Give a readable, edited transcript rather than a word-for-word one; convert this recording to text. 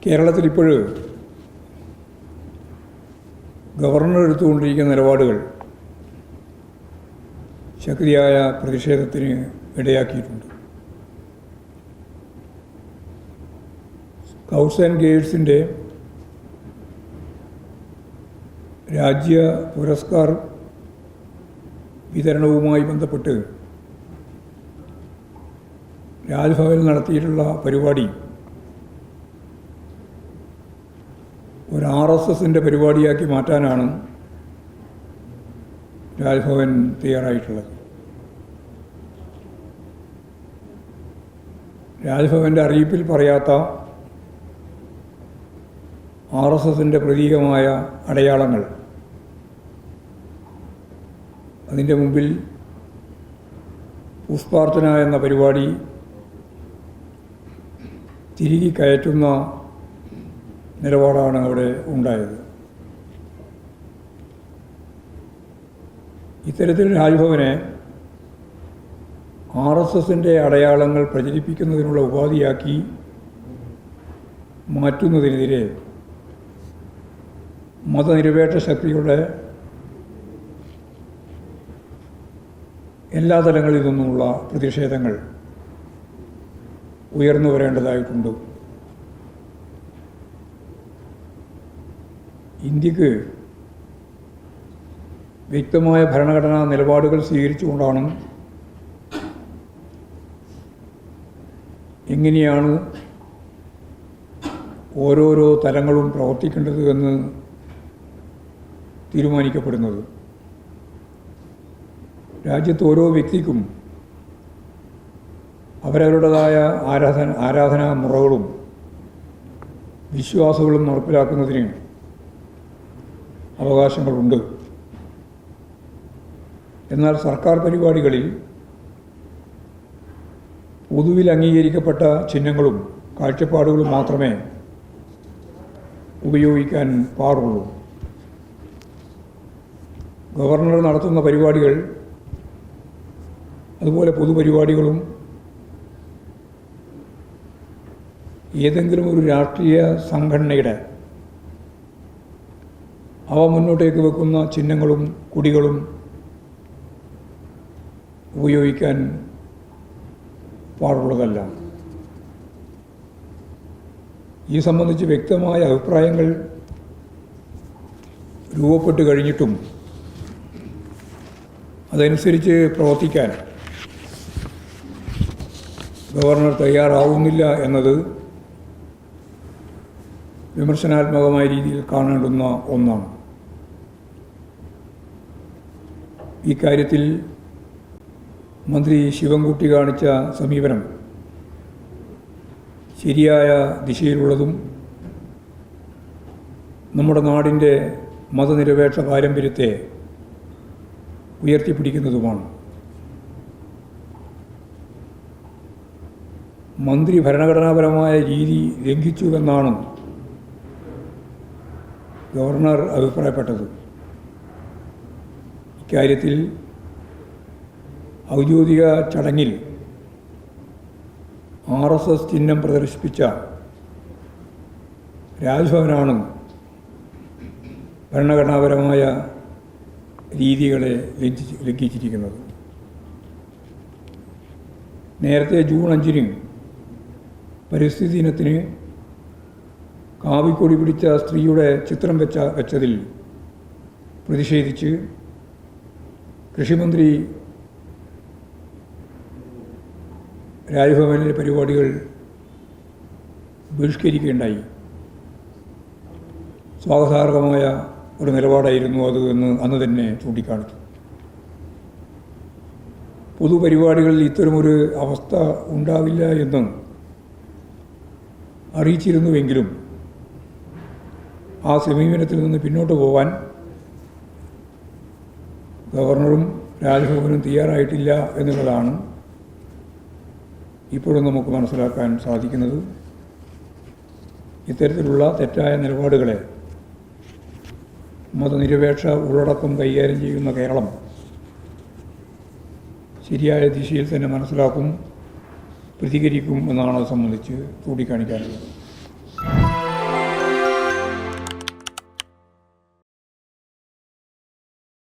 കേരളത്തിൽ ഇപ്പോൾ ഗവർണർ എടുത്തുകൊണ്ടിരിക്കുന്ന നിലപാടുകൾ ശക്തിയായ പ്രതിഷേധത്തിന് ഇടയാക്കിയിട്ടുണ്ട്. സ്കൗട്ട്സ് ആൻഡ് ഗൈഡ്സിൻ്റെ രാജ്യ പുരസ്കാർ വിതരണവുമായി ബന്ധപ്പെട്ട് രാജ്ഭവനിൽ നടത്തിയിട്ടുള്ള പരിപാടി ഒരു RSSൻ്റെ പരിപാടിയാക്കി മാറ്റാനാണ് രാജ്ഭവൻ തയ്യാറായിട്ടുള്ളത്. രാജ്ഭവൻ്റെ അറിയിപ്പിൽ പറയാത്ത RSSൻ്റെ പ്രതീകമായ അടയാളങ്ങൾ അതിൻ്റെ മുമ്പിൽ പുഷ്പാർച്ചന എന്ന പരിപാടി തിരികെ കയറ്റുന്ന നിലപാടാണ് അവിടെ ഉണ്ടായത്. ഇത്തരത്തിൽ രാജ്ഭവനെ RSSൻ്റെ അടയാളങ്ങൾ പ്രചരിപ്പിക്കുന്നതിനുള്ള ഉപാധിയാക്കി മാറ്റുന്നതിനെതിരെ മതനിരപേക്ഷ ശക്തികളുടെ എല്ലാ തലങ്ങളിൽ നിന്നുമുള്ള പ്രതിഷേധങ്ങൾ ഉയർന്നു വരേണ്ടതായിട്ടുണ്ട്. ഇന്ത്യക്ക് വ്യക്തമായ ഭരണഘടനാ നിലപാടുകൾ സ്വീകരിച്ചുകൊണ്ടാണ് എങ്ങനെയാണ് ഓരോരോ തലങ്ങളും പ്രവർത്തിക്കേണ്ടത് എന്ന് തീരുമാനിക്കപ്പെടുന്നത്. രാജ്യത്ത് ഓരോ വ്യക്തിക്കും അവരവരുടേതായ ആരാധനാ മുറകളും വിശ്വാസങ്ങളും നടപ്പിലാക്കുന്നതിന് അവകാശങ്ങളുണ്ട്. എന്നാൽ സർക്കാർ പരിപാടികളിൽ പൊതുവിൽ അംഗീകരിക്കപ്പെട്ട ചിഹ്നങ്ങളും കാഴ്ചപ്പാടുകളും മാത്രമേ ഉപയോഗിക്കാൻ പാടുള്ളൂ. ഗവർണർ നടത്തുന്ന പരിപാടികൾ അതുപോലെ പൊതുപരിപാടികളും ഏതെങ്കിലും ഒരു രാഷ്ട്രീയ സംഘടനയുടെ അവ മുന്നോട്ടേക്ക് വെക്കുന്ന ചിഹ്നങ്ങളും കൊടികളും ഉപയോഗിക്കാൻ പാടുള്ളതല്ല. ഈ സംബന്ധിച്ച് വ്യക്തമായ അഭിപ്രായങ്ങൾ രൂപപ്പെട്ട് കഴിഞ്ഞിട്ടും അതനുസരിച്ച് പ്രവർത്തിക്കാൻ ഗവർണർ തയ്യാറാവുന്നില്ല എന്നത് വിമർശനാത്മകമായ രീതിയിൽ കാണേണ്ടുന്ന ഒന്നാണ്. ഇക്കാര്യത്തിൽ മന്ത്രി ശിവൻകുട്ടി കാണിച്ച സമീപനം ശരിയായ ദിശയിലുള്ളതും നമ്മുടെ നാടിൻ്റെ മതനിരപേക്ഷ പാരമ്പര്യത്തെ ഉയർത്തിപ്പിടിക്കുന്നതുമാണ്. മന്ത്രി ഭരണഘടനാപരമായ രീതി ലംഘിച്ചുവെന്നാണ് ഗവർണർ അഭിപ്രായപ്പെട്ടത്. ഇക്കാര്യത്തിൽ ഔദ്യോഗിക ചടങ്ങിൽ RSS ചിഹ്നം പ്രദർശിപ്പിച്ച രാജ്ഭവനാണ് ഭരണഘടനാപരമായ രീതികളെ ലംഘിച്ചിരിക്കുന്നത്. നേരത്തെ ജൂൺ 5 പരിസ്ഥിതി ദിനത്തിന് കാവിക്കൊടി പിടിച്ച സ്ത്രീയുടെ ചിത്രം വെച്ചതിൽ പ്രതിഷേധിച്ച് കൃഷിമന്ത്രി രാജ്ഭവനിലെ പരിപാടികൾ ബഹിഷ്കരിക്കുകയുണ്ടായി. സ്വാഗതാർഹമായ ഒരു നിലപാടായിരുന്നു അത് എന്ന് അന്ന് തന്നെ ചൂണ്ടിക്കാണിച്ചു. പൊതുപരിപാടികളിൽ ഇത്തരമൊരു അവസ്ഥ ഉണ്ടാവില്ല എന്ന് അറിയിച്ചിരുന്നുവെങ്കിലും ആ സമീപനത്തിൽ നിന്ന് പിന്നോട്ട് പോകാൻ ഗവർണറും രാജ്ഭവനും തയ്യാറായിട്ടില്ല എന്നുള്ളതാണ് ഇപ്പോഴും നമുക്ക് മനസ്സിലാക്കാൻ സാധിക്കുന്നത്. ഇത്തരത്തിലുള്ള തെറ്റായ നിലപാടുകളെ മതനിരപേക്ഷ ഉള്ളടക്കം കൈകാര്യം ചെയ്യുന്ന കേരളം ശരിയായ ദിശയിൽ തന്നെ മനസ്സിലാക്കും, പ്രതികരിക്കും എന്നാണ് അത് സംബന്ധിച്ച് ചൂണ്ടിക്കാണിക്കാനുള്ളത്.